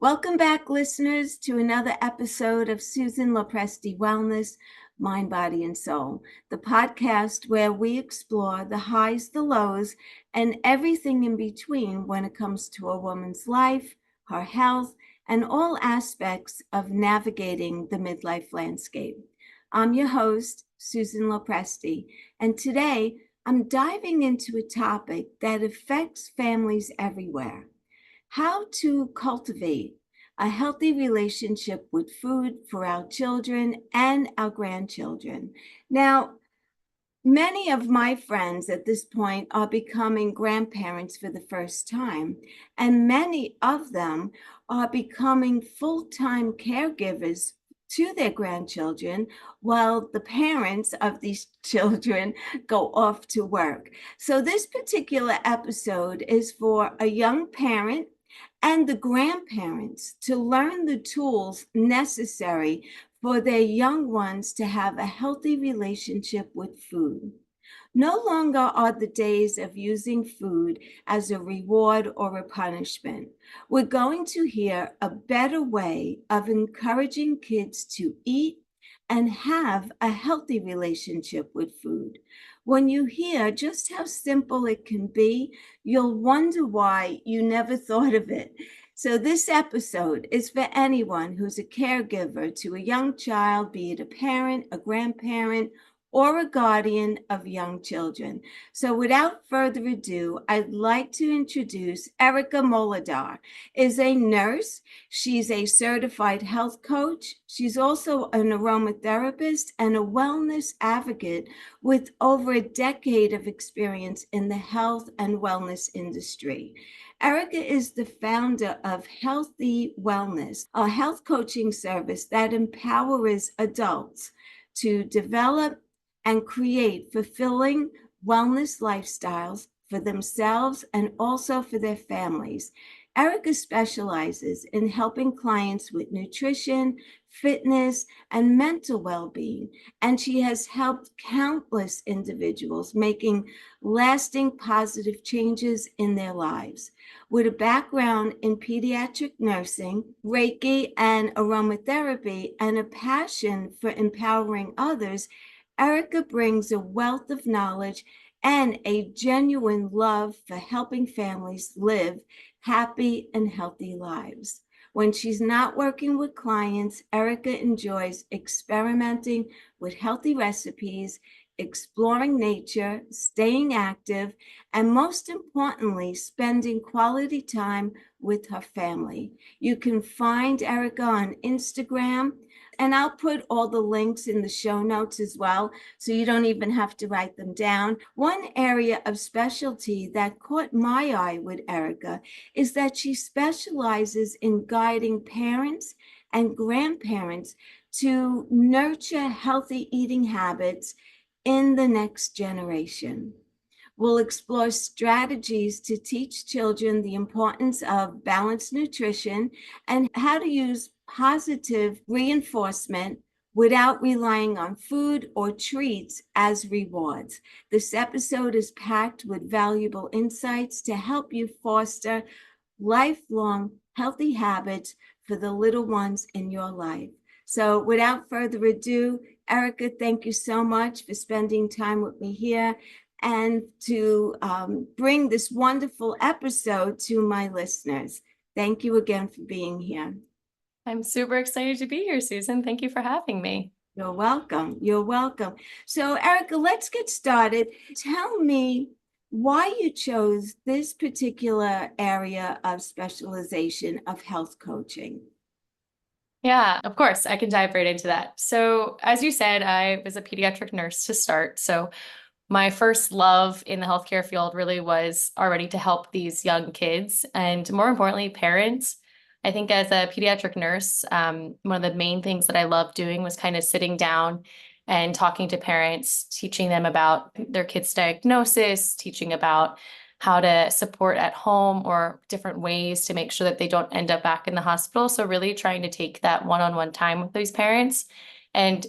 Welcome back, listeners, to another episode of Susan Lopresti Wellness, Mind, Body, and Soul, the podcast where we explore the highs, the lows, and everything in between when it comes to a woman's life, her health, and all aspects of navigating the midlife landscape. I'm your host, Susan Lopresti, and today I'm diving into a topic that affects families everywhere: how to cultivate a healthy relationship with food for our children and our grandchildren. Now, many of my friends at this point are becoming grandparents for the first time, and many of them are becoming full-time caregivers to their grandchildren while the parents of these children go off to work. So this particular episode is for a young parent and the grandparents to learn the tools necessary for their young ones to have a healthy relationship with food. No longer are the days of using food as a reward or a punishment. We're going to hear a better way of encouraging kids to eat and have a healthy relationship with food. When you hear just how simple it can be, you'll wonder why you never thought of it. So, this episode is for anyone who's a caregiver to a young child, be it a parent, a grandparent, or a guardian of young children. So without further ado, I'd like to introduce Erika Muralidhar. Is a nurse. She's a certified health coach. She's also an aromatherapist and a wellness advocate with over a decade of experience in the health and wellness industry. Erika is the founder of HealthE Wellness, a health coaching service that empowers adults to develop and create fulfilling wellness lifestyles for themselves and also for their families. Erika specializes in helping clients with nutrition, fitness, and mental well-being, and she has helped countless individuals making lasting positive changes in their lives. With a background in pediatric nursing, Reiki, and aromatherapy, and a passion for empowering others, Erika brings a wealth of knowledge and a genuine love for helping families live happy and healthy lives. When she's not working with clients, Erika enjoys experimenting with healthy recipes, exploring nature, staying active, and most importantly, spending quality time with her family. You can find Erika on Instagram, and I'll put all the links in the show notes as well, so you don't even have to write them down. One area of specialty that caught my eye with Erika is that she specializes in guiding parents and grandparents to nurture healthy eating habits in the next generation. We'll explore strategies to teach children the importance of balanced nutrition and how to use positive reinforcement without relying on food or treats as rewards. This episode is packed with valuable insights to help you foster lifelong healthy habits for the little ones in your life. So without further ado, Erika, thank you so much for spending time with me here and to bring this wonderful episode to my listeners. Thank you again for being here. I'm super excited to be here, Susan. Thank you for having me. You're welcome. You're welcome. So, Erika, let's get started. Tell me why you chose this particular area of specialization of health coaching. Yeah, of course, I can dive right into that. So, as you said, I was a pediatric nurse to start. So, my first love in the healthcare field really was already to help these young kids and, more importantly, parents. I think as a pediatric nurse, one of the main things that I loved doing was kind of sitting down and talking to parents, teaching them about their kids' diagnosis, teaching about how to support at home or different ways to make sure that they don't end up back in the hospital. So really trying to take that one-on-one time with these parents. And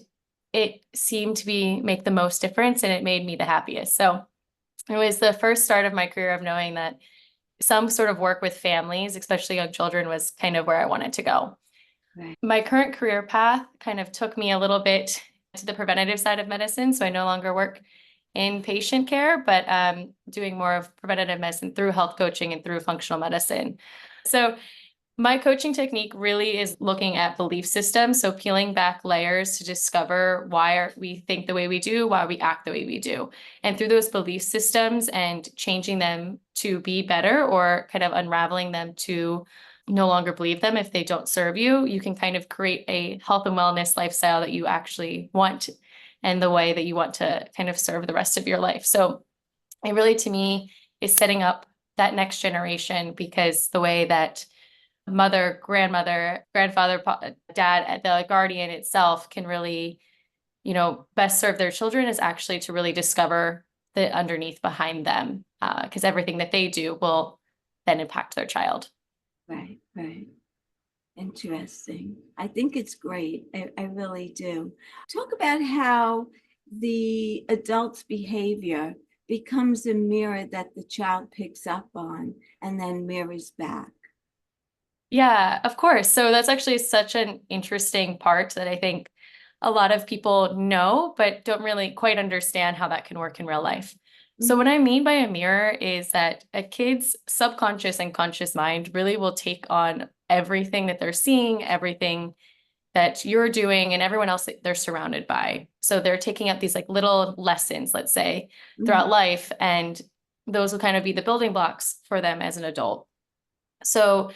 it seemed to make the most difference, and it made me the happiest. So it was the first start of my career of knowing that some sort of work with families, especially young children, was kind of where I wanted to go. Right. My current career path kind of took me a little bit to the preventative side of medicine. So I no longer work in patient care, but doing more of preventative medicine through health coaching and through functional medicine. So my coaching technique really is looking at belief systems. So peeling back layers to discover why we think the way we do, why we act the way we do. And through those belief systems and changing them to be better, or kind of unraveling them to no longer believe them if they don't serve you, you can kind of create a health and wellness lifestyle that you actually want, and the way that you want to kind of serve the rest of your life. So it really, to me, is setting up that next generation, because the way that mother, grandmother, grandfather, dad, the guardian itself can really, best serve their children is actually to really discover the underneath behind them, because everything that they do will then impact their child. Right, right. Interesting. I think it's great. I really do. Talk about how the adult's behavior becomes a mirror that the child picks up on and then mirrors back. Yeah, of course. So that's actually such an interesting part that I think a lot of people know, but don't really quite understand how that can work in real life. So what Mhm. I mean by a mirror is that a kid's subconscious and conscious mind really will take on everything that they're seeing, everything that you're doing, and everyone else that they're surrounded by. So they're taking up these like little lessons, let's say, throughout Mhm. life, and those will kind of be the building blocks for them as an adult. So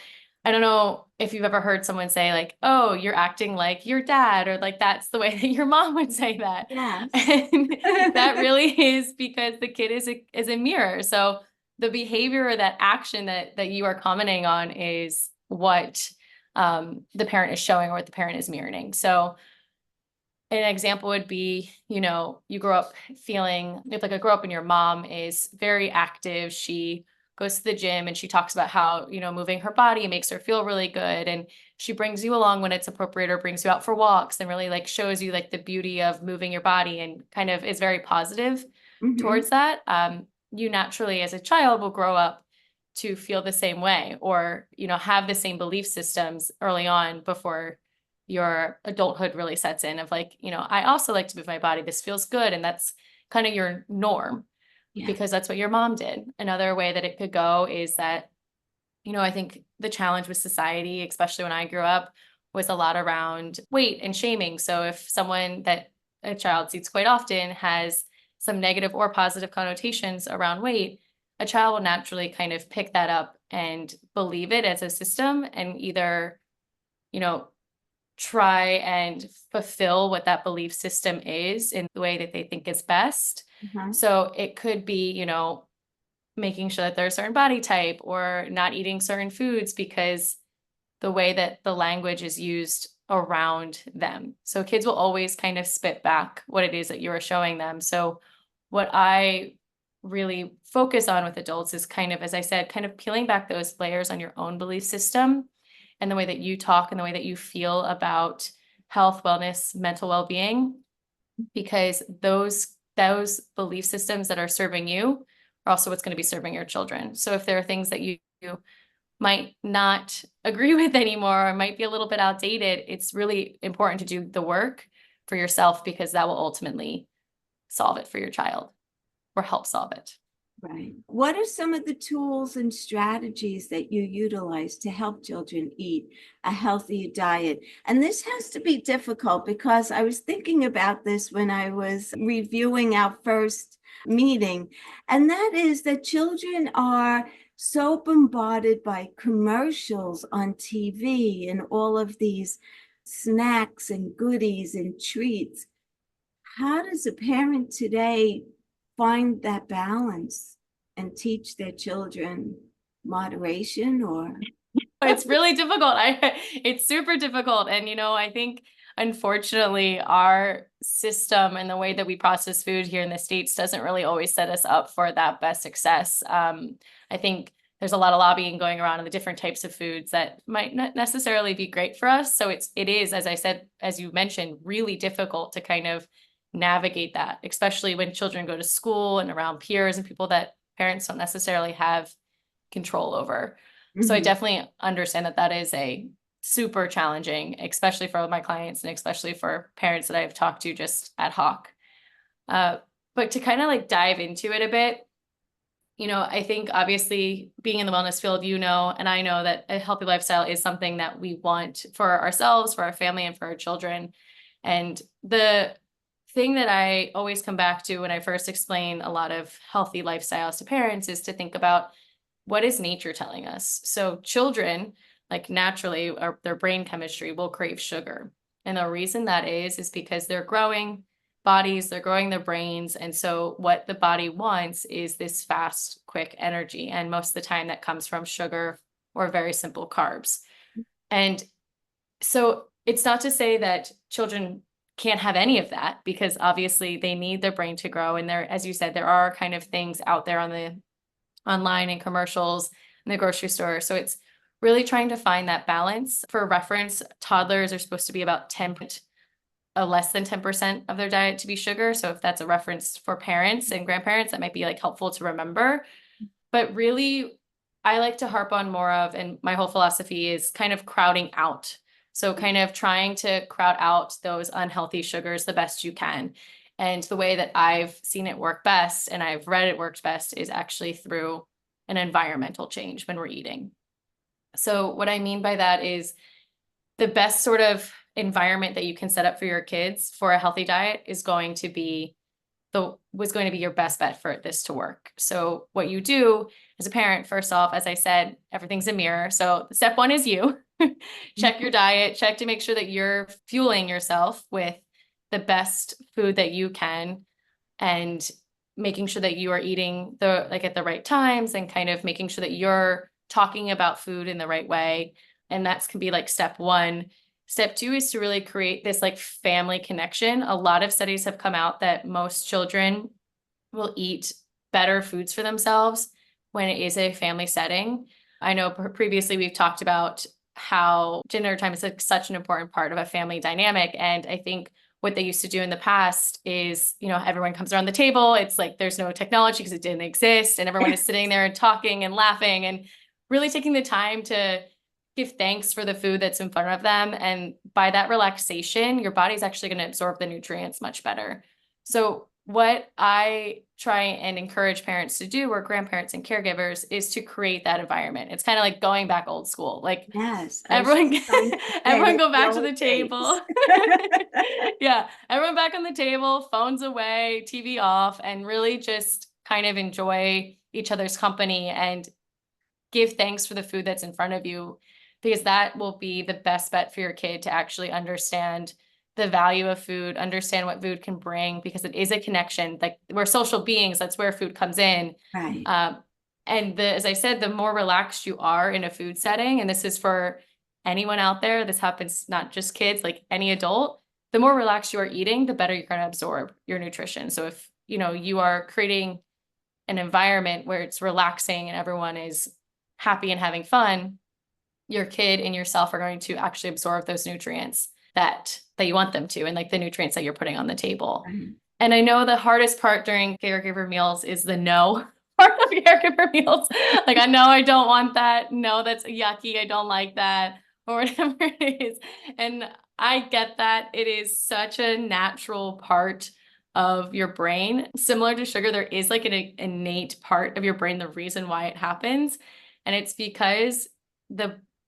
I don't know if you've ever heard someone say like, "Oh, you're acting like your dad," or like that's the way that your mom would say that. Yes. And that really is because the kid is a mirror. So the behavior or that action that you are commenting on is what the parent is showing, or what the parent is mirroring. So an example would be, you grow up feeling if like I grow up and your mom is very active. She goes to the gym and she talks about how, moving her body makes her feel really good. And she brings you along when it's appropriate, or brings you out for walks, and really like shows you like the beauty of moving your body, and kind of is very positive Mhm. towards that. You naturally as a child will grow up to feel the same way, or, have the same belief systems early on before your adulthood really sets in, of like, I also like to move my body. This feels good. And that's kind of your norm, Yeah. because that's what your mom did. Another way that it could go is that, I think the challenge with society, especially when I grew up, was a lot around weight and shaming. So if someone that a child sees quite often has some negative or positive connotations around weight, a child will naturally kind of pick that up and believe it as a system, and either, you know, try and fulfill what that belief system is in the way that they think is best. Uh-huh. So it could be, making sure that they're a certain body type, or not eating certain foods because the way that the language is used around them. So kids will always kind of spit back what it is that you are showing them. So what I really focus on with adults is kind of, as I said, kind of peeling back those layers on your own belief system, and the way that you talk and the way that you feel about health, wellness, mental well-being, because those belief systems that are serving you are also what's going to be serving your children. So if there are things that you might not agree with anymore, or might be a little bit outdated, it's really important to do the work for yourself, because that will ultimately solve it for your child, or help solve it. Right. What are some of the tools and strategies that you utilize to help children eat a healthy diet? And this has to be difficult, because I was thinking about this when I was reviewing our first meeting, and that is that children are so bombarded by commercials on TV and all of these snacks and goodies and treats. How does a parent today find that balance and teach their children moderation or It's really difficult. It's super difficult. And, I think unfortunately our system and the way that we process food here in the States doesn't really always set us up for that best success. I think there's a lot of lobbying going around on the different types of foods that might not necessarily be great for us. So it is, as I said, as you mentioned, really difficult to kind of navigate that, especially when children go to school and around peers and people that parents don't necessarily have control over. So I Mhm. definitely understand that that is a super challenging, especially for my clients and especially for parents that I've talked to just ad hoc. Uh, but to kind of like dive into it a bit, I think obviously being in the wellness field, and I know that a healthy lifestyle is something that we want for ourselves, for our family, and for our children. And the thing that I always come back to when I first explain a lot of healthy lifestyles to parents is to think about, what is nature telling us? So children, like naturally, their brain chemistry will crave sugar. And the reason that is because they're growing bodies, they're growing their brains. And so what the body wants is this fast, quick energy. And most of the time that comes from sugar or very simple carbs. And so it's not to say that children can't have any of that, because obviously they need their brain to grow. And there, as you said, there are kind of things out there online and commercials in the grocery store. So it's really trying to find that balance. For reference, toddlers are supposed to be about 10, less than 10% of their diet to be sugar. So if that's a reference for parents and grandparents, that might be like helpful to remember. But really, I like to harp on more of, and my whole philosophy is kind of crowding out. So kind of trying to crowd out those unhealthy sugars the best you can. And the way that I've seen it work best, and I've read it works best, is actually through an environmental change when we're eating. So what I mean by that is, the best sort of environment that you can set up for your kids for a healthy diet is going to be your best bet for this to work. So what you do as a parent, first off, as I said, everything's a mirror. So step one is you check your diet, check to make sure that you're fueling yourself with the best food that you can, and making sure that you are eating at the right times, and kind of making sure that you're talking about food in the right way. And that's can be like step one. Step two is to really create this like family connection. A lot of studies have come out that most children will eat better foods for themselves when it is a family setting. I know previously we've talked about how dinner time is like such an important part of a family dynamic. And I think what they used to do in the past is, everyone comes around the table. It's like there's no technology because it didn't exist. And everyone is sitting there and talking and laughing and really taking the time to give thanks for the food that's in front of them. And by that relaxation, your body's actually going to absorb the nutrients much better. So what I try and encourage parents to do, or grandparents and caregivers, is to create that environment. It's kind of like going back old school. Like Yes, I was everyone, just going to say everyone that go the back to old the days. table. Yeah, everyone back on the table, phones away, TV off, and really just kind of enjoy each other's company and give thanks for the food that's in front of you, because that will be the best bet for your kid to actually understand the value of food, understand what food can bring, because it is a connection. Like, we're social beings, that's where food comes in. Right. And as I said, the more relaxed you are in a food setting, and this is for anyone out there, this happens not just kids, like any adult, the more relaxed you are eating, the better you're going to absorb your nutrition. So if you are creating an environment where it's relaxing and everyone is happy and having fun, your kid and yourself are going to actually absorb those nutrients that you want them to, and like the nutrients that you're putting on the table. Right. And I know the hardest part during caregiver meals is the no part of caregiver meals. Like, I know I don't want that. No, that's yucky. I don't like that, or whatever it is. And I get that. It is such a natural part of your brain. Similar to sugar, there is like an innate part of your brain, the reason why it happens. And it's because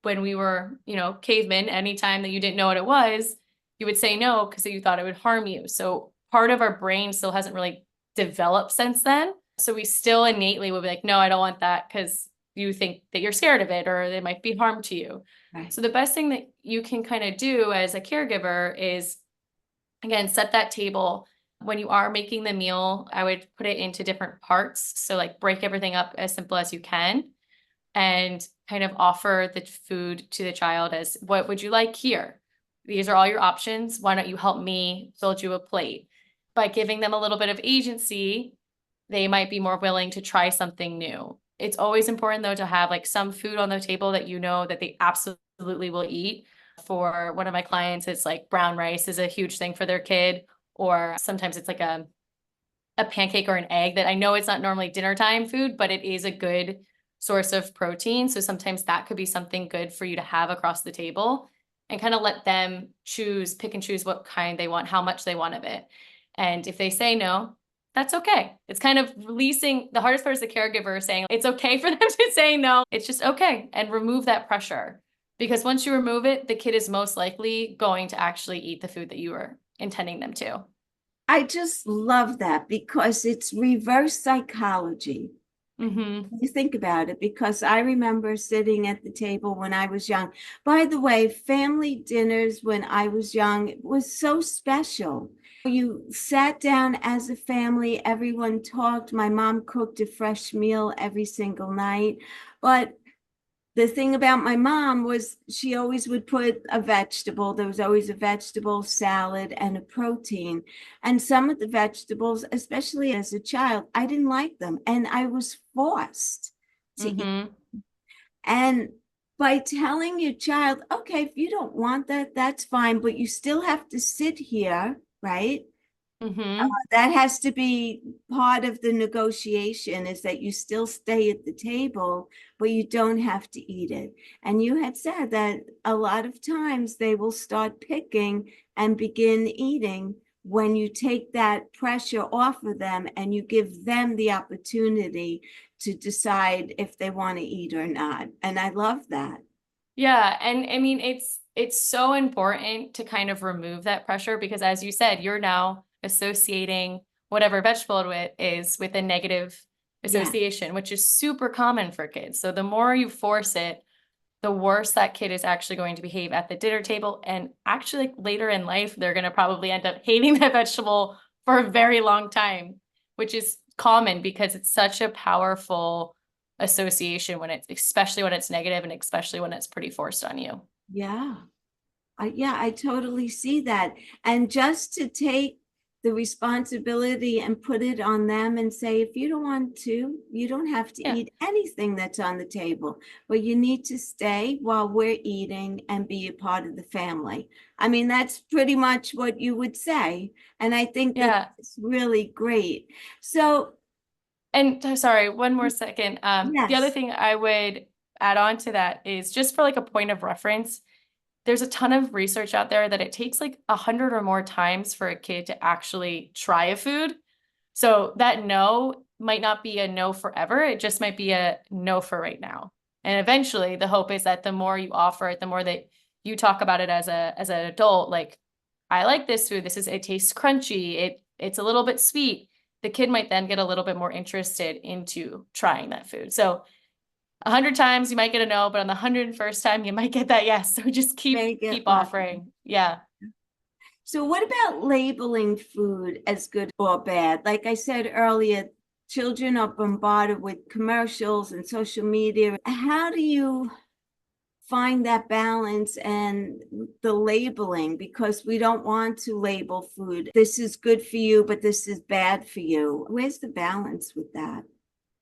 when we were, cavemen, anytime that you didn't know what it was, you would say no because you thought it would harm you. So part of our brain still hasn't really developed since then. So we still innately will be like, no, I don't want that, because you think that you're scared of it or it might be harm to you. Right. So the best thing that you can kind of do as a caregiver is, again, set that table. When you are making the meal, I would put it into different parts. So like break everything up as simple as you can, and kind of offer the food to the child as, what would you like here? These are all your options. Why don't you help me build you a plate? By giving them a little bit of agency, they might be more willing to try something new. It's always important, though, to have like some food on the table that that they absolutely will eat. For one of my clients, it's like brown rice is a huge thing for their kid, or sometimes it's like a pancake or an egg that I know it's not normally dinner time food, but it is a good source of protein. So sometimes that could be something good for you to have across the table, and kind of let them pick and choose what kind they want, how much they want of it. And if they say no, that's okay. It's kind of releasing. The hardest part is the caregiver saying it's okay for them to say no. It's just okay, and remove that pressure. Because once you remove it, the kid is most likely going to actually eat the food that you were intending them to. I just love that because it's reverse psychology. Mm-hmm. You think about it, because I remember sitting at the table when I was young. By the way, family dinners when I was young was so special. You sat down as a family, everyone talked. My mom cooked a fresh meal every single night. But the thing about my mom was she always would put a vegetable. There was always a vegetable, salad, and a protein. And some of the vegetables, especially as a child, I didn't like them. And I was forced to eat. Mm-hmm. And by telling your child, okay, if you don't want that, that's fine, but you still have to sit here, right? Mm-hmm. That has to be part of the negotiation, is that you still stay at the table, but you don't have to eat it. And you had said that a lot of times they will start picking and begin eating when you take that pressure off of them and you give them the opportunity to decide if they want to eat or not. And I love that. Yeah. And I mean, it's so important to kind of remove that pressure, because as you said, you're now associating whatever vegetable it is with a negative Yeah, association, which is super common for kids. So the more you force it, the worse that kid is actually going to behave at the dinner table. And actually, later in life, they're going to probably end up hating that vegetable for a very long time, which is common because it's such a powerful association especially when it's negative, and especially when it's pretty forced on you. yeah. I totally see that. And just to take the responsibility and put it on them and say, if you don't want to, you don't have to Yeah. eat anything that's on the table, but you need to stay while we're eating and be a part of the family. I mean, that's pretty much what you would say. And I think that Yeah. it's really great. So, And sorry, one more second. The other yes, thing I would add on to that is, just for like a point of reference, there's a ton of research out there that it takes like 100 or more times for a kid to actually try a food. So that no might not be a no forever. It just might be a no for right now. And eventually the hope is that the more you offer it, the more that you talk about it as an adult, like, I like this food. It tastes crunchy. It's a little bit sweet. The kid might then get a little bit more interested into trying that food. So 100 times you might get a no, but on the 101st time you might get that yes. So just keep make it keep lovely. offering. Yeah. So, what about labeling food as good or bad? Like I said earlier, children are bombarded with commercials and social media. How do you find that balance and the labeling? Because we don't want to label food. This is good for you, but this is bad for you. Where's the balance with that?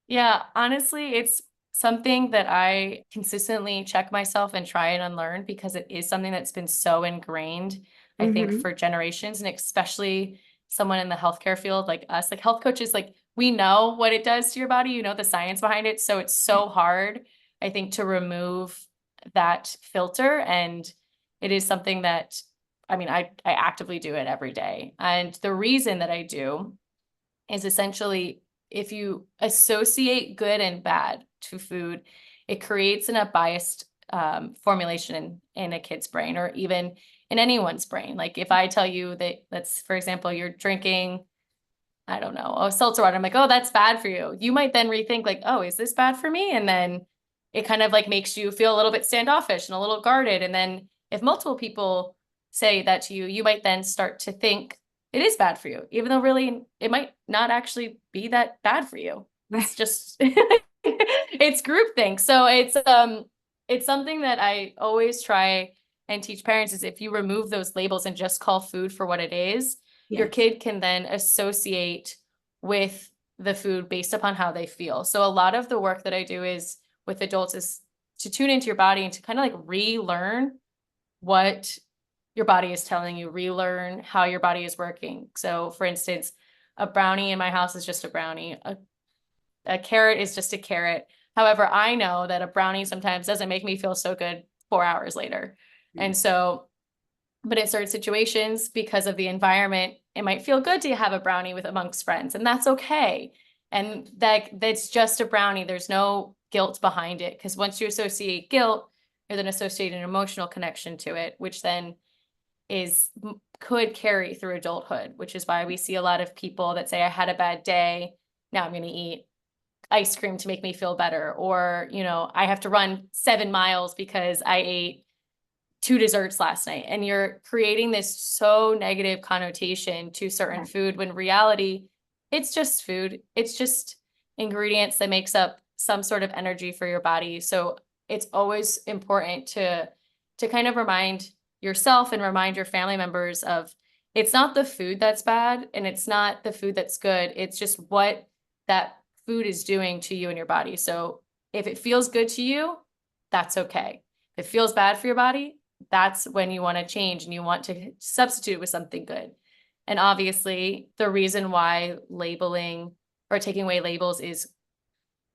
Yeah, honestly, it's something that I consistently check myself and try and unlearn, because it is something that's been so ingrained, I think, Mm-hmm. for generations, and especially someone in the healthcare field like us, like health coaches, like, we know what it does to your body, the science behind it. So it's so hard, I think, to remove that filter. And it is something that, I mean, I actively do it every day. And the reason that I do is essentially, if you associate good and bad to food, it creates a biased formulation in a kid's brain, or even in anyone's brain. Like if I tell you that, let's, for example, you're drinking, I don't know, a seltzer water, I'm like, oh, that's bad for you. You might then rethink like, oh, is this bad for me? And then it kind of like makes you feel a little bit standoffish and a little guarded. And then if multiple people say that to you, you might then start to think it is bad for you, even though really it might not actually be that bad for you. It's Right. just it's groupthink. So it's something that I always try and teach parents, is if you remove those labels and just call food for what it is, your Yes. kid can then associate with the food based upon how they feel. So a lot of the work that I do is with adults is to tune into your body and to kind of like relearn what your body is telling you, relearn how your body is working. So for instance, a brownie in my house is just a brownie. A carrot is just a carrot. However, I know that a brownie sometimes doesn't make me feel so good 4 hours later. And so, but in certain situations, because of the environment, it might feel good to have a brownie with amongst friends, and that's okay. And that's just a brownie. There's no guilt behind it, because once you associate guilt, you're then associate an emotional connection to it, which then could carry through adulthood, which is why we see a lot of people that say, I had a bad day, now I'm going to eat ice cream to make me feel better. Or, I have to run 7 miles because I ate 2 desserts last night. And you're creating this so negative connotation to certain food, when in reality, it's just food. It's just ingredients that makes up some sort of energy for your body. So it's always important to kind of remind yourself and remind your family members of, it's not the food that's bad and it's not the food that's good. It's just what that food is doing to you and your body. So if it feels good to you, that's okay. If it feels bad for your body, that's when you want to change and you want to substitute with something good. And obviously, the reason why labeling or taking away labels is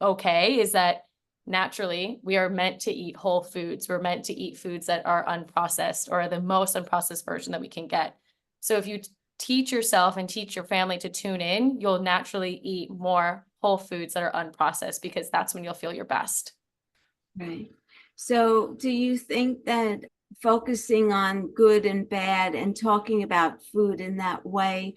okay is that naturally we are meant to eat whole foods. We're meant to eat foods that are unprocessed, or the most unprocessed version that we can get. So if you teach yourself and teach your family to tune in, you'll naturally eat more whole foods that are unprocessed, because that's when you'll feel your best. Right. So do you think that focusing on good and bad and talking about food in that way,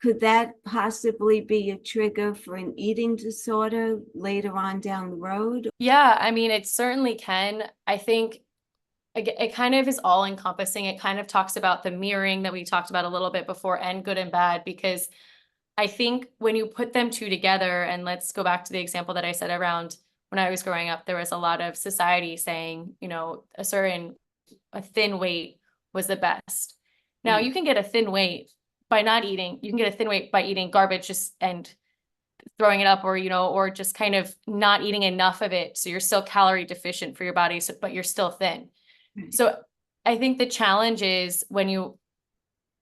could that possibly be a trigger for an eating disorder later on down the road? Yeah, I mean, it certainly can. I think it kind of is all encompassing. It kind of talks about the mirroring that we talked about a little bit before, and good and bad, because I think when you put them two together, and let's go back to the example that I said around when I was growing up, there was a lot of society saying, a thin weight was the best. Now you can get a thin weight by not eating. You can get a thin weight by eating garbage and throwing it up, or just kind of not eating enough of it. So you're still calorie deficient for your body, but you're still thin. So I think the challenge is when you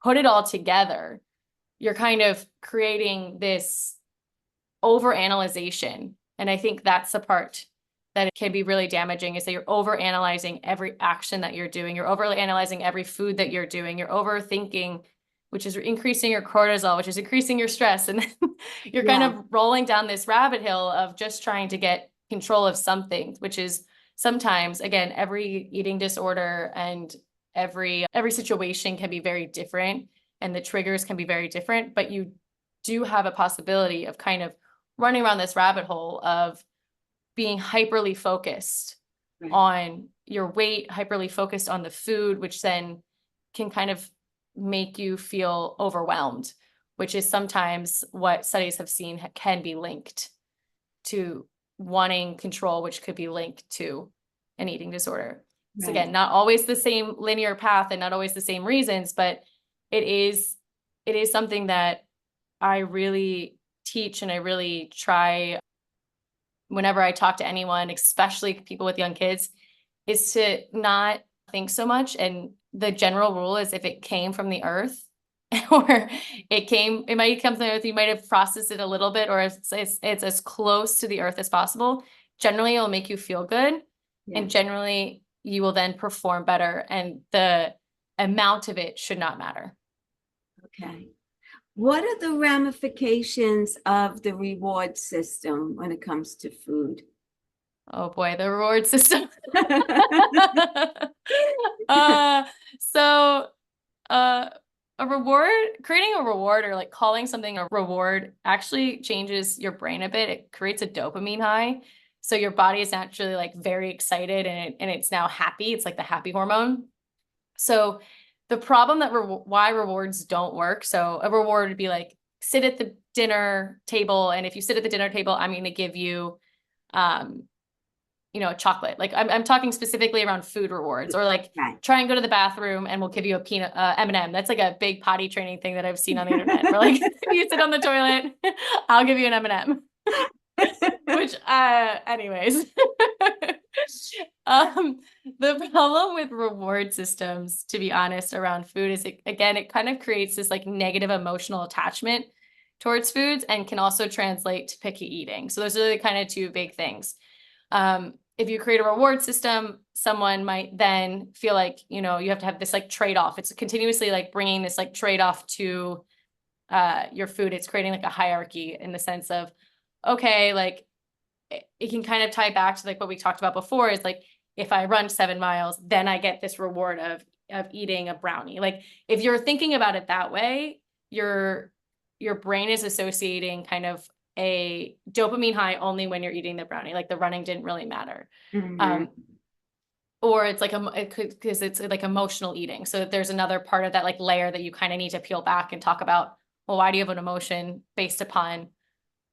put it all together, you're kind of creating this overanalyzation. And I think that's the part that it can be really damaging, is that you're overanalyzing every action that you're doing. You're overanalyzing every food that you're doing. You're overthinking, which is increasing your cortisol, which is increasing your stress. And then you're kind of rolling down this rabbit hill of just trying to get control of something, which is sometimes, again, every eating disorder and every situation can be very different, and the triggers can be very different, but you do have a possibility of kind of running around this rabbit hole of being hyperly focused on your weight, hyperly focused on the food, which then can kind of make you feel overwhelmed, which is sometimes what studies have seen can be linked to wanting control, which could be linked to an eating disorder. So again, not always the same linear path and not always the same reasons, but it is something that I really teach, and I really try whenever I talk to anyone, especially people with young kids, is to not think so much. And the general rule is, if it came from the earth or it might come from the earth, you might have processed it a little bit, or it's as close to the earth as possible. Generally, it'll make you feel good. And generally you will then perform better, and the amount of it should not matter. Okay. What are the ramifications of the reward system when it comes to food? Oh boy, the reward system. So creating a reward, or like calling something a reward, actually changes your brain a bit. It creates a dopamine high. So your body is naturally like very excited, and it's now happy. It's like the happy hormone. So the problem that why rewards don't work. So a reward would be like, sit at the dinner table, and if you sit at the dinner table, I'm going to give you, chocolate. Like I'm talking specifically around food rewards, or like try and go to the bathroom and we'll give you a peanut M&M. That's like a big potty training thing that I've seen on the internet. We're like, if you sit on the toilet, I'll give you an M&M. Which, anyways, the problem with reward systems, to be honest, around food is, it kind of creates this like negative emotional attachment towards foods, and can also translate to picky eating. So those are the kind of two big things. If you create a reward system, someone might then feel like, you have to have this like trade-off. It's continuously like bringing this like trade-off to your food. It's creating like a hierarchy in the sense of, okay, like it can kind of tie back to like what we talked about before is like, if I run 7 miles, then I get this reward of eating a brownie. Like if you're thinking about it that way, your brain is associating kind of a dopamine high only when you're eating the brownie. Like the running didn't really matter. Mm-hmm. Um, or it's like it could, because it's like emotional eating. So there's another part of that like layer that you kind of need to peel back and talk about, well, why do you have an emotion based upon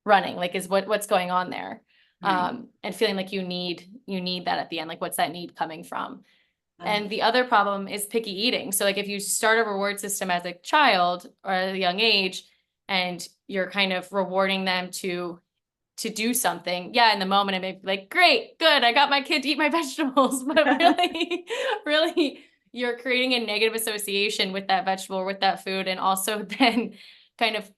running? Like is what's going on there? Right. And feeling like you need that at the end. Like what's that need coming from? And Right. the other problem is picky eating. So like if you start a reward system as a child or at a young age, and you're kind of rewarding them to do something, yeah, in the moment it may be like, great, good, I got my kid to eat my vegetables, but really, really, you're creating a negative association with that vegetable or with that food, and also then kind of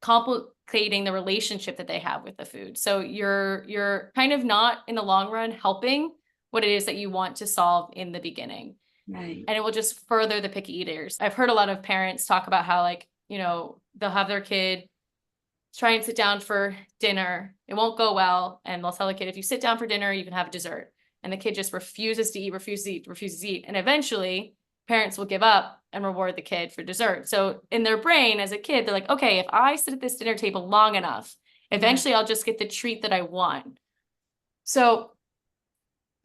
complicating the relationship that they have with the food. So you're kind of not in the long run helping what it is that you want to solve in the beginning. Right. And it will just further the picky eaters. I've heard a lot of parents talk about how like, they'll have their kid try and sit down for dinner. It won't go well. And they'll tell the kid, if you sit down for dinner, you can have dessert. And the kid just refuses to eat, refuses to eat, refuses to eat. And eventually parents will give up and reward the kid for dessert. So in their brain as a kid, they're like, okay, if I sit at this dinner table long enough, Right. eventually I'll just get the treat that I want. So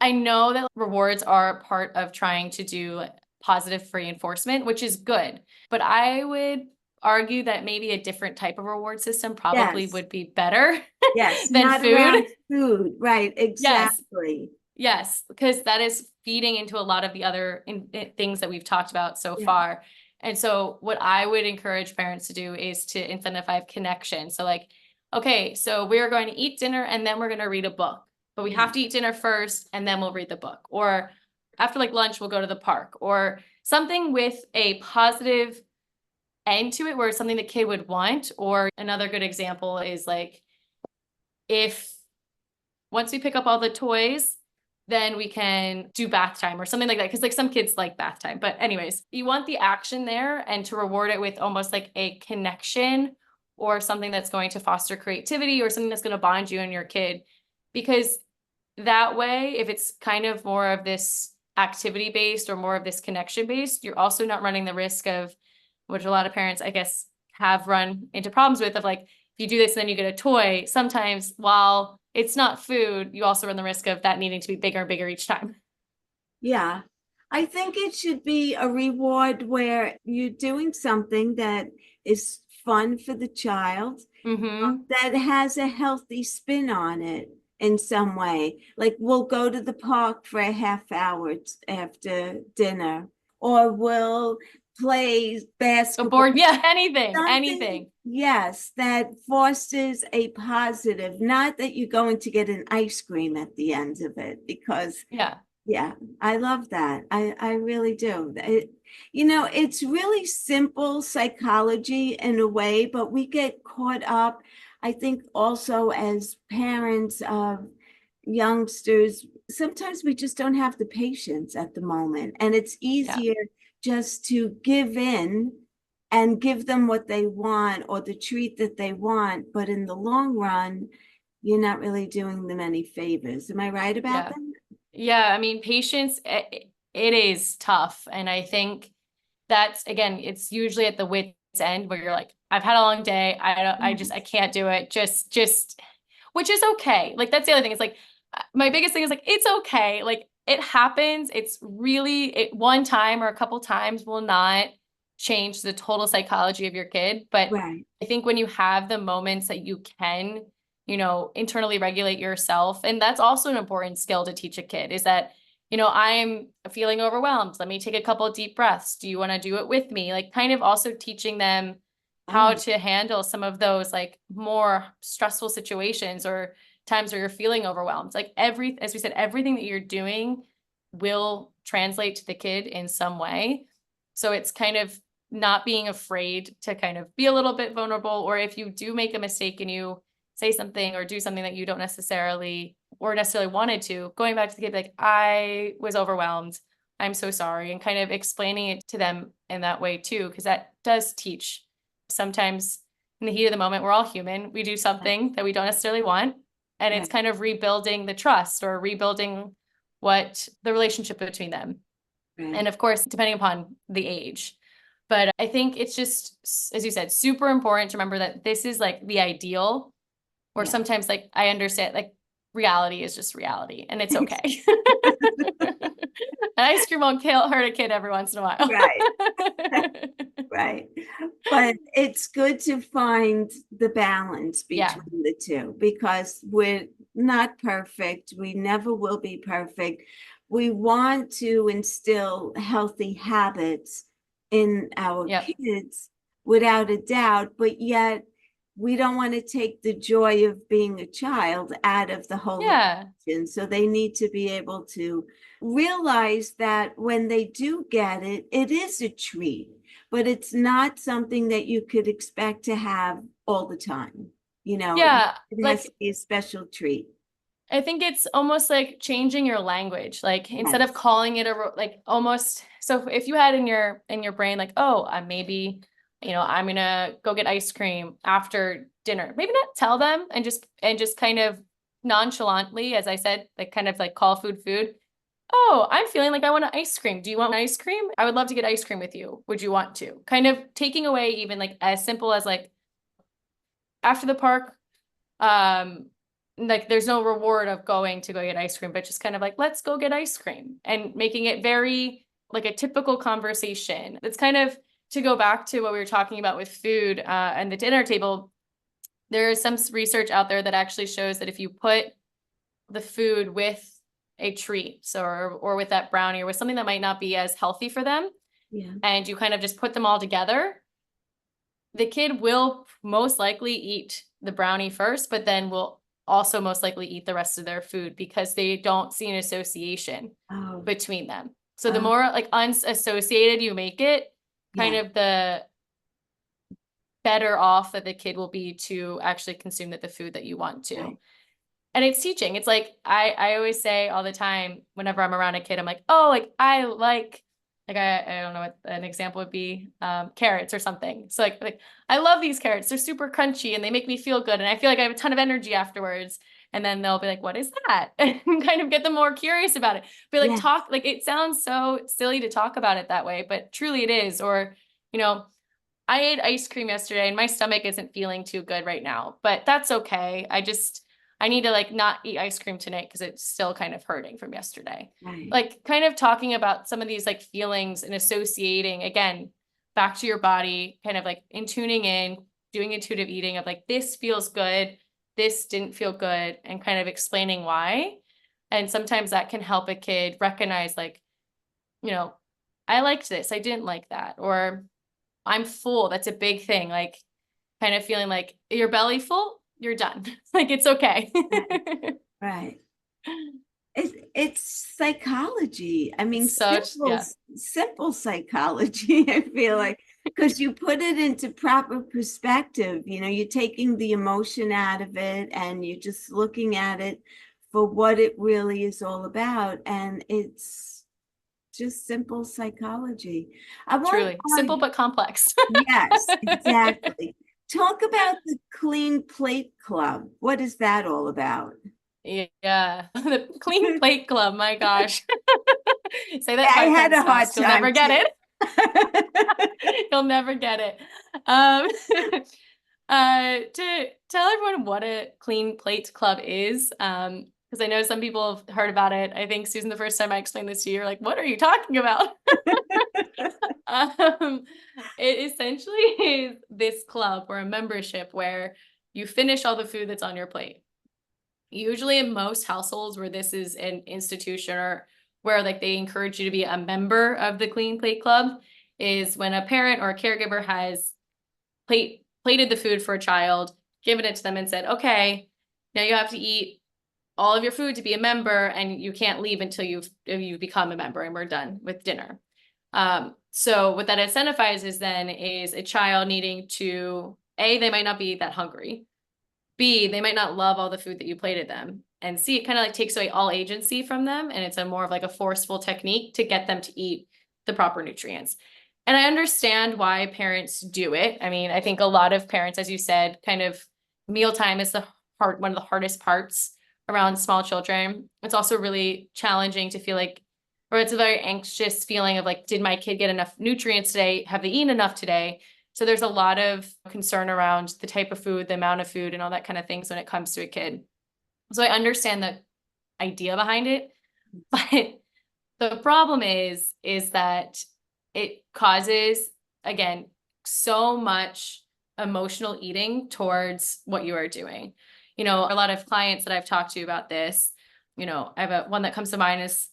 I know that rewards are part of trying to do positive reinforcement, which is good. But I would argue that maybe a different type of reward system probably Yes. would be better Yes. than Not food. around food. Right. Yes. Exactly. Yes, because that is feeding into a lot of the other things that we've talked about so Yeah. far. And so what I would encourage parents to do is to incentivize connection. So like, okay, so we're going to eat dinner and then we're going to read a book, but we have Right. to eat dinner first and then we'll read the book. Or after like lunch, we'll go to the park, or something with a positive end to it where it's something the kid would want. Or another good example is like, if once we pick up all the toys, then we can do bath time or something like that. Cause like some kids like bath time, but anyways, you want the action there and to reward it with almost like a connection or something that's going to foster creativity or something that's going to bond you and your kid. Because that way, if it's kind of more of this activity based or more of this connection based, you're also not running the risk of, which a lot of parents, I guess, have run into problems with, of like, if you do this and then you get a toy, sometimes while it's not food, you also run the risk of that needing to be bigger and bigger each time. Yeah. I think it should be a reward where you're doing something that is fun for the child, Mm-hmm. that has a healthy spin on it in some way. Like we'll go to the park for a half hour after dinner, or we'll play A basketball. board, yeah, anything, Something, anything. yes, that fosters a positive, not that you're going to get an ice cream at the end of it, because Yeah, yeah, I love that. I really do. It's really simple psychology in a way, but we get caught up, I think, also as parents of youngsters. Sometimes we just don't have the patience at the moment, and it's yeah, easier just to give in and give them what they want or the treat that they want. But in the long run, you're not really doing them any favors. Am I right about yeah. that? Yeah, I mean, patience, it is tough. And I think that's, again, it's usually at the wit's end where you're like, I've had a long day. I can't do it. Just, which is okay. Like, that's the other thing. It's like, my biggest thing is like, it's okay. Like, it happens. It's really, one time or a couple times will not change the total psychology of your kid. But Right. I think when you have the moments that you can, internally regulate yourself, and that's also an important skill to teach a kid, is that, I'm feeling overwhelmed. Let me take a couple of deep breaths. Do you want to do it with me? Like kind of also teaching them how Oh, to handle some of those like more stressful situations or times where you're feeling overwhelmed. Like as we said, everything that you're doing will translate to the kid in some way. So it's kind of not being afraid to kind of be a little bit vulnerable, or if you do make a mistake and you say something or do something that you don't necessarily or necessarily wanted to, going back to the kid, like, I was overwhelmed. I'm so sorry. And kind of explaining it to them in that way too, because that does teach. Sometimes in the heat of the moment, we're all human. We do something that we don't necessarily want. And it's Right. kind of rebuilding the trust or rebuilding what the relationship between them. Right. And of course, depending upon the age. But I think it's just, as you said, super important to remember that this is like the ideal, or Yeah. sometimes like I understand like reality is just reality and it's okay. An ice cream won't hurt a kid every once in a while. Right. Right. But it's good to find the balance Yeah. between the two because we're not perfect. We never will be perfect. We want to instill healthy habits in our Yep. kids without a doubt, but yet we don't want to take the joy of being a child out of the whole Yeah. equation. So they need to be able to realize that when they do get it, it is a treat, but it's not something that you could expect to have all the time. Yeah. It has to Like be a special treat. I think it's almost like changing your language. Like instead of Yes. calling it like almost, so if you had in your brain like, oh, maybe, I'm gonna go get ice cream after dinner. Maybe not tell them and just kind of nonchalantly, as I said, like kind of like call food. Oh, I'm feeling like I want an ice cream. Do you want ice cream? I would love to get ice cream with you. Would you want to? Kind of taking away even like as simple as like after the park, um, like there's no reward of going to go get ice cream, but just kind of like, let's go get ice cream and making it very like a typical conversation. It's kind of to go back to what we were talking about with food and the dinner table. There is some research out there that actually shows that if you put the food with a treat, so or with that brownie or with something that might not be as healthy for them, Yeah. and you kind of just put them all together, the kid will most likely eat the brownie first, but then will also most likely eat the rest of their food because they don't see an association Oh, between them. So the oh, more like unassociated you make it, kind yeah. of the better off that the kid will be to actually consume the food that you want to. Right. And it's teaching. It's like I always say all the time whenever I'm around a kid, I'm like, oh, like I like I don't know what an example would be, carrots or something. So like I love these carrots. They're super crunchy and they make me feel good. And I feel like I have a ton of energy afterwards. And then they'll be like, what is that? And kind of get them more curious about it. But like Yeah. talk, like it sounds so silly to talk about it that way, but truly it is. Or, you know, I ate ice cream yesterday and my stomach isn't feeling too good right now, but that's okay. I need to like not eat ice cream tonight because it's still kind of hurting from yesterday. Right. Like kind of talking about some of these like feelings and associating again back to your body, kind of like in tuning in, doing intuitive eating of like, this feels good, this didn't feel good, and kind of explaining why. And sometimes that can help a kid recognize like, you know, I liked this, I didn't like that, or I'm full. That's a big thing. Like kind of feeling like your belly full, you're done. Like it's okay. Right. Right. It's psychology. I mean, Such, yeah, simple psychology, I feel like, because you put it into proper perspective. You're taking the emotion out of it and you're just looking at it for what it really is all about. And it's just simple psychology. I want truly simple but complex. yes, exactly. Talk about the Clean Plate Club. What is that all about? Yeah. The clean plate club. My gosh. Say that I five had times a hard fast. You'll never time get too. it. You'll never get it. Um, to tell everyone what a clean plate club is, because I know some people have heard about it. I think Susan, the first time I explained this to you, you're like, what are you talking about? Um, it essentially is this club or a membership where you finish all the food that's on your plate. Usually in most households where this is an institution or where like they encourage you to be a member of the Clean Plate Club is when a parent or a caregiver has plated the food for a child, given it to them and said, okay, now you have to eat all of your food to be a member and you can't leave until you've become a member and we're done with dinner. So what that incentivizes then is a child needing to, A, they might not be that hungry. B, they might not love all the food that you plated them. and see, it kind of like takes away all agency from them. And it's a more of like a forceful technique to get them to eat the proper nutrients. And I understand why parents do it. I mean, I think a lot of parents, as you said, kind of mealtime is one of the hardest parts around small children. It's also really challenging to feel like, or it's a very anxious feeling of like, did my kid get enough nutrients today? Have they eaten enough today? So there's a lot of concern around the type of food, the amount of food, and all that kind of things when it comes to a kid. So I understand the idea behind it, but the problem is that it causes, again, so much emotional eating towards what you are doing. A lot of clients that I've talked to about this, I have one that comes to mind is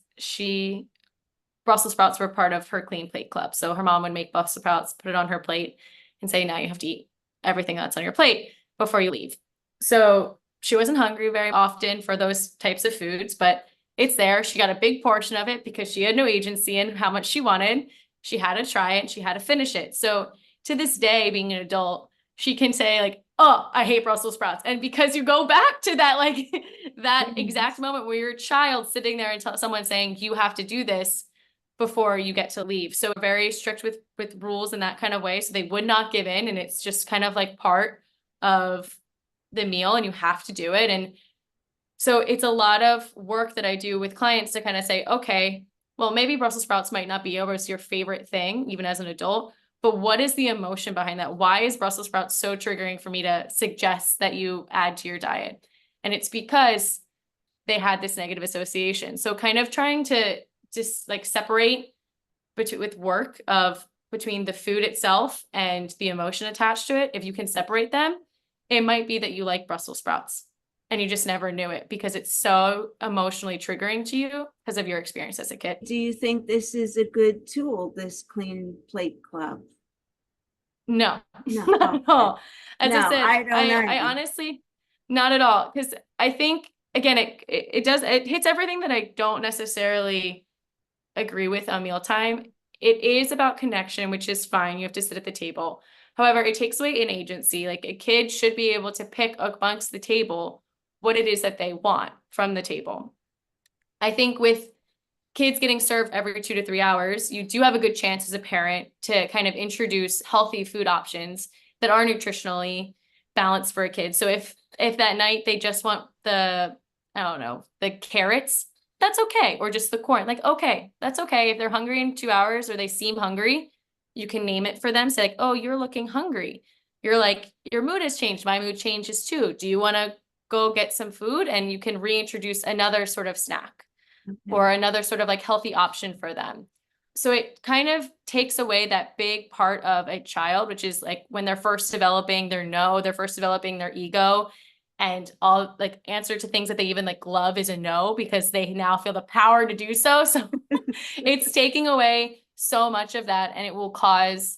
Brussels sprouts were part of her clean plate club. So her mom would make Brussels sprouts, put it on her plate, and say, now you have to eat everything that's on your plate before you leave. So she wasn't hungry very often for those types of foods, but it's there. She got a big portion of it because she had no agency in how much she wanted. She had to try it and she had to finish it. So to this day, being an adult, she can say like, oh, I hate Brussels sprouts. And because you go back to that, like that exact moment where you're a child sitting there and someone saying, you have to do this before you get to leave. So very strict with rules in that kind of way. So they would not give in. And it's just kind of like part of the meal and you have to do it. And so it's a lot of work that I do with clients to kind of say, okay, well, maybe Brussels sprouts might not be always your favorite thing, even as an adult, but what is the emotion behind that? Why is Brussels sprouts so triggering for me to suggest that you add to your diet? And it's because they had this negative association. So kind of trying to just like separate with work of between the food itself and the emotion attached to it. If you can separate them, it might be that you like Brussels sprouts and you just never knew it because it's so emotionally triggering to you because of your experience as a kid. Do you think this is a good tool, this clean plate club? No, No, not at all. As I no, said, I don't I either. honestly, not at all. Because I think, again, it hits everything that I don't necessarily agree with on mealtime. It is about connection, which is fine. You have to sit at the table. However, it takes away an agency. Like a kid should be able to pick amongst the table what it is that they want from the table. I think with kids getting served every 2 to 3 hours, you do have a good chance as a parent to kind of introduce healthy food options that are nutritionally balanced for a kid. So if that night they just want I don't know, the carrots, that's okay. Or just the corn, like, okay, that's okay. If they're hungry in 2 hours or they seem hungry, you can name it for them. Say like, oh, you're looking hungry. You're like, your mood has changed. My mood changes too. Do you want to go get some food? And you can reintroduce another sort of snack or another sort of like healthy option for them. So it kind of takes away that big part of a child, which is like when they're first developing they're first developing their ego, and all like answer to things that they even like love is a no because they now feel the power to do so. So it's taking away so much of that, and it will cause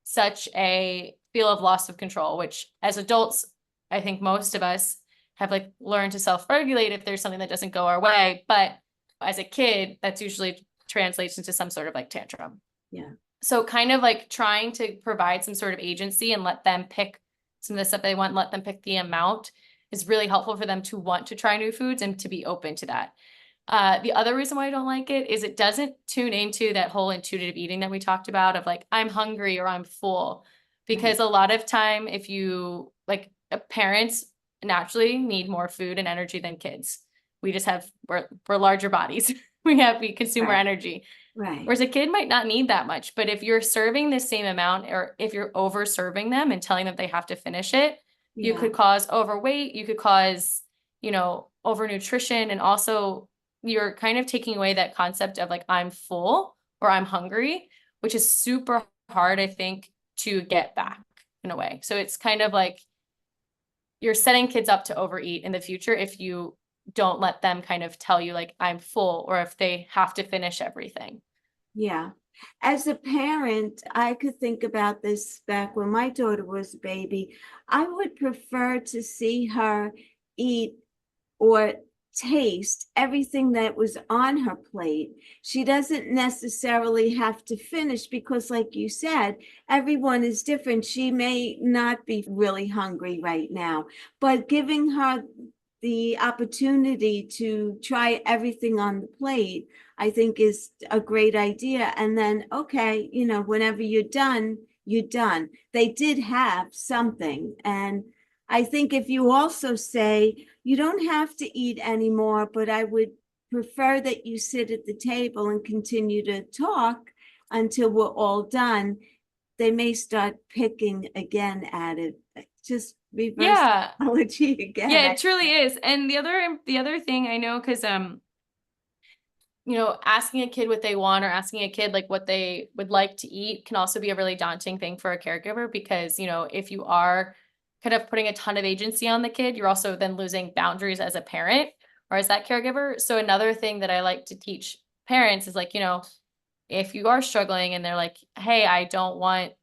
such a feel of loss of control, which as adults, I think most of us have like learned to self-regulate if there's something that doesn't go our way. But as a kid, that's usually translates into some sort of like tantrum. Yeah. So kind of like trying to provide some sort of agency and let them pick some of the stuff they want, let them pick the amount is really helpful for them to want to try new foods and to be open to that. The other reason why I don't like it is it doesn't tune into that whole intuitive eating that we talked about of like, I'm hungry or I'm full. Because a lot of time, if you like parents naturally need more food and energy than kids. We just we're larger bodies. We consume more energy. Right. Whereas a kid might not need that much, but if you're serving the same amount or if you're over serving them and telling them they have to finish it, you could cause overweight, you could cause, overnutrition, and also you're kind of taking away that concept of like, I'm full or I'm hungry, which is super hard, I think, to get back in a way. So it's kind of like you're setting kids up to overeat in the future if you don't let them kind of tell you like, I'm full, or if they have to finish everything. Yeah. As a parent, I could think about this back when my daughter was a baby. I would prefer to see her eat or taste everything that was on her plate. She doesn't necessarily have to finish because, like you said, everyone is different. She may not be really hungry right now, but giving her the opportunity to try everything on the plate, I think is a great idea. And then, okay, whenever you're done, you're done. They did have something. And I think if you also say, you don't have to eat anymore, but I would prefer that you sit at the table and continue to talk until we're all done, they may start picking again at it. Just reverse Yeah. psychology again. Yeah, it truly is. And the other thing I know, because asking a kid what they want or asking a kid like what they would like to eat can also be a really daunting thing for a caregiver because, if you are kind of putting a ton of agency on the kid, you're also then losing boundaries as a parent or as that caregiver. So another thing that I like to teach parents is like, if you are struggling and they're like, hey, I don't want,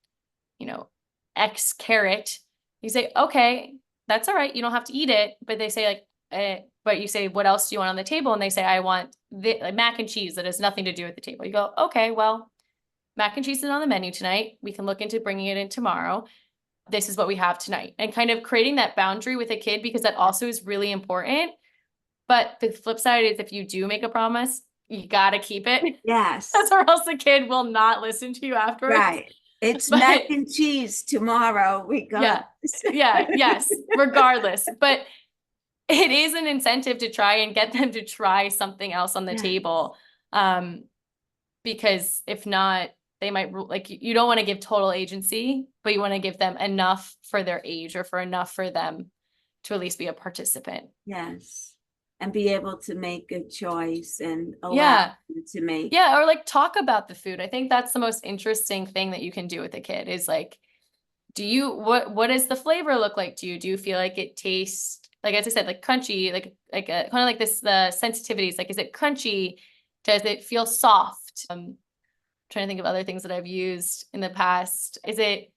you know, X carrot, you say, okay, that's all right. You don't have to eat it. But they say like, but you say, what else do you want on the table? And they say, I want like mac and cheese that has nothing to do with the table. You go, okay, well, mac and cheese is on the menu tonight. We can look into bringing it in tomorrow. This is what we have tonight. And kind of creating that boundary with a kid, because that also is really important. But the flip side is if you do make a promise, you got to keep it. Yes. Or else the kid will not listen to you afterwards. Right. It's mac But and cheese tomorrow, yeah, regardless. yes, regardless. But it is an incentive to try and get them to try something else on the Yeah. table. Because if not, they might like you don't want to give total agency, but you want to give them enough for their age or for enough for them to at least be a participant. Yes. And be able to make a choice and allow Yeah. them to make. Yeah. Or like talk about the food. I think that's the most interesting thing that you can do with a kid is like, what does the flavor look like to you? Do you feel like it tastes like, as I said, like crunchy, like kind of like this, the sensitivities, like, is it crunchy? Does it feel soft? Trying to think of other things that I've used in the past. Is it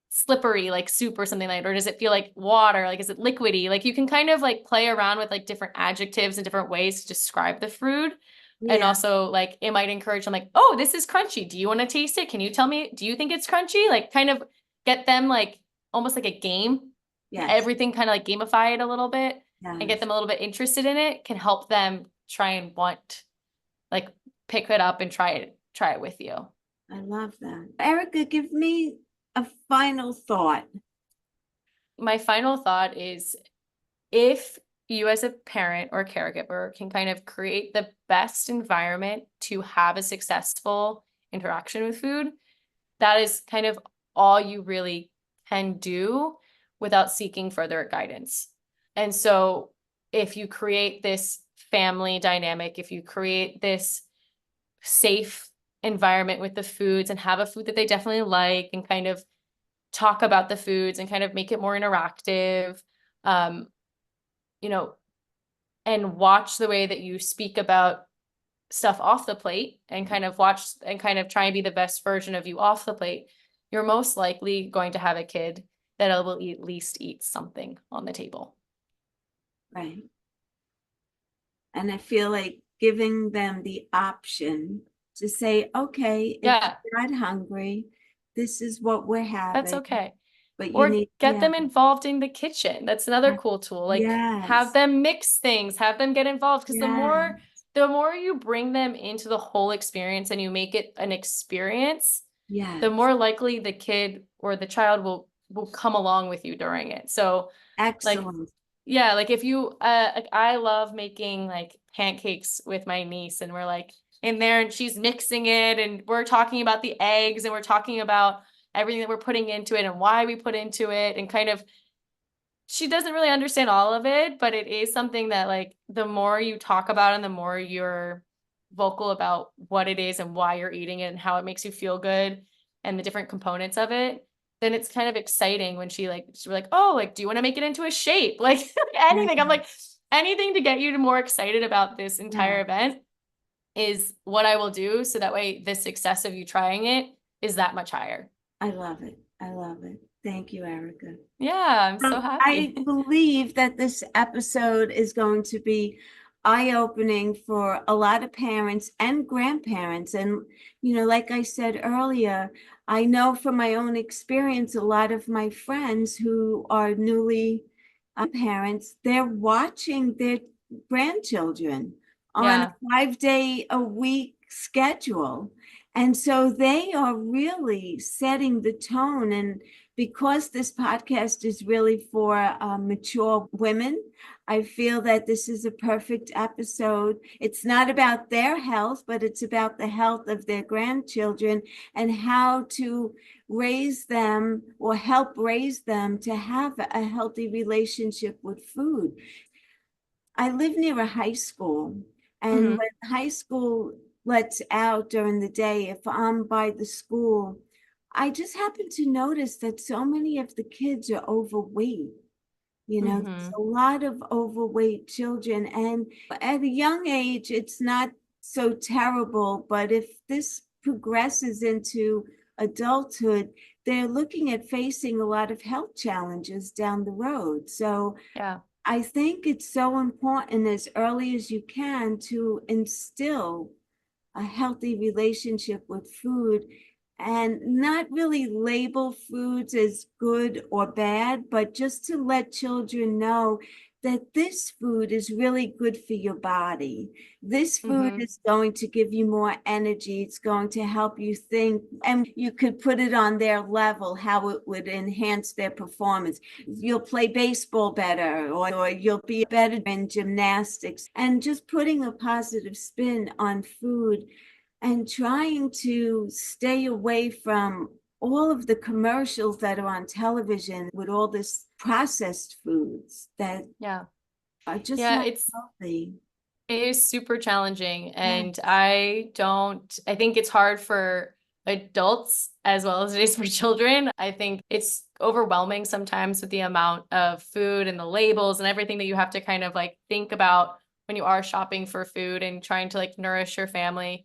slippery, like soup or something like that? Or does it feel like water? Like, is it liquidy? Like you can kind of like play around with like different adjectives and different ways to describe the food. And Yeah. also like, it might encourage them like, oh, this is crunchy. Do you want to taste it? Can you tell me, do you think it's crunchy? Like kind of get them like almost like a game, Yes. everything kind of like gamify it a little bit and get Yes. them a little bit interested in it can help them try and want like pick it up and try it with you. I love that. Erika, give me a final thought. My final thought is if you as a parent or caregiver can kind of create the best environment to have a successful interaction with food, that is kind of all you really can do without seeking further guidance. And so if you create this family dynamic, if you create this safe environment with the foods and have a food that they definitely like and kind of talk about the foods and kind of make it more interactive, um, you know, and watch the way that you speak about stuff off the plate and kind of watch and kind of try and be the best version of you off the plate, you're most likely going to have a kid that will at least eat something on the table. Right. And I feel like giving them the option to say, okay, if Yeah, you're not hungry, this is what we're that's having. okay. But you Or need, get them involved in the kitchen. That's another cool tool. Like have yes, them mix things, have them get involved. Because yes, the more you bring them into the whole experience and you make it an experience, the yes. more likely the kid or the child will come along with you during it. So like, Excellent. yeah, like if you like I love making like pancakes with my niece and we're like in there and she's mixing it and we're talking about the eggs and we're talking about everything that we're putting into it and why we put into it and kind of she doesn't really understand all of it, but it is something that like the more you talk about and the more you're vocal about what it is and why you're eating it and how it makes you feel good and the different components of it, then it's kind of exciting when she's like, oh, like, do you want to make it into a shape? Like Yeah, anything. I'm like, anything to get you to more excited about this yeah. entire event is what I will do. So that way the success of you trying it is that much higher. I love it. I love it. Thank you, Erika. Yeah, I'm so I happy. believe that this episode is going to be eye-opening for a lot of parents and grandparents. And, like I said earlier, I know from my own experience, a lot of my friends who are newly parents, they're watching their grandchildren on a Yeah. 5 day a week schedule. And so they are really setting the tone. And because this podcast is really for mature women, I feel that this is a perfect episode. It's not about their health, but it's about the health of their grandchildren and how to raise them or help raise them to have a healthy relationship with food. I live near a high school, and Hmm. when high school lets out during the day, if I'm by the school, I just happen to notice that so many of the kids are overweight. There's Hmm. a lot of overweight children, and at a young age, it's not so terrible. But if this progresses into adulthood, they're looking at facing a lot of health challenges down the road. So Yeah. I think it's so important as early as you can to instill a healthy relationship with food and not really label foods as good or bad, but just to let children know that this food is really good for your body. This food Hmm. is going to give you more energy. It's going to help you think, and you could put it on their level, how it would enhance their performance. You'll play baseball better, or you'll be better in gymnastics. And just putting a positive spin on food and trying to stay away from all of the commercials that are on television with all this processed foods that Yeah. are just Yeah. not healthy. It is super challenging. Yeah, And I think it's hard for adults as well as it is for children. I think it's overwhelming sometimes with the amount of food and the labels and everything that you have to kind of like think about when you are shopping for food and trying to like nourish your family.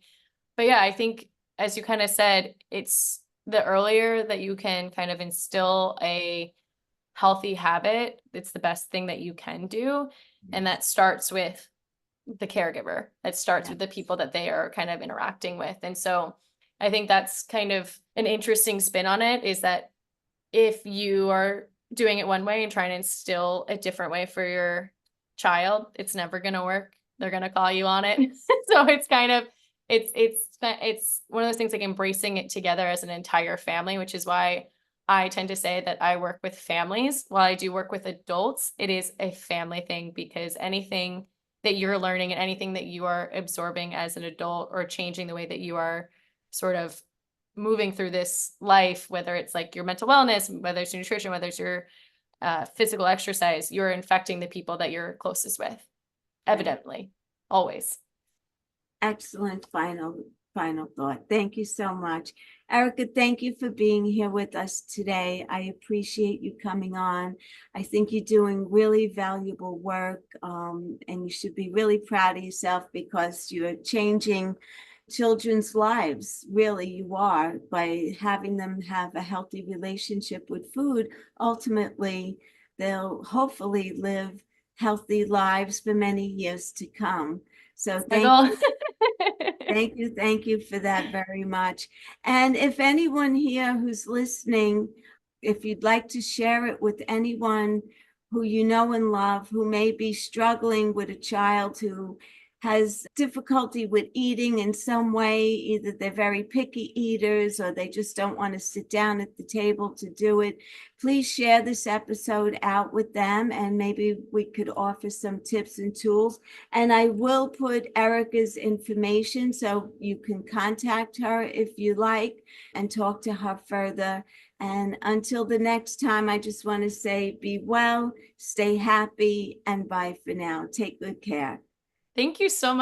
But yeah, I think as you kind of said, it's the earlier that you can kind of instill a healthy habit, it's the best thing that you can do. And yes, that starts with the caregiver. It starts yes, with the people that they are kind of interacting with. And so I think that's kind of an interesting spin on it is that if you are doing it one way and trying to instill a different way for your child, it's never going to work. They're going to call you on it. So it's kind of it's one of those things like embracing it together as an entire family, which is why I tend to say that I work with families. While I do work with adults, it is a family thing because anything that you're learning and anything that you are absorbing as an adult or changing the way that you are sort of moving through this life, whether it's like your mental wellness, whether it's your nutrition, whether it's your physical exercise, you're infecting the people that you're closest with, right. evidently, always. Excellent final thought. Thank you so much. Erika, thank you for being here with us today. I appreciate you coming on. I think you're doing really valuable work, and you should be really proud of yourself because you're changing children's lives. Really, you are by having them have a healthy relationship with food. Ultimately, they'll hopefully live healthy lives for many years to come. So That's my thank goal. thank you for that very much. And if anyone here who's listening, if you'd like to share it with anyone who you know and love, who may be struggling with a child who has difficulty with eating in some way, either they're very picky eaters or they just don't want to sit down at the table to do it, please share this episode out with them and maybe we could offer some tips and tools. And I will put Erika's information so you can contact her if you like and talk to her further. And until the next time, I just want to say be well, stay happy, and bye for now. Take good care. Thank you so much.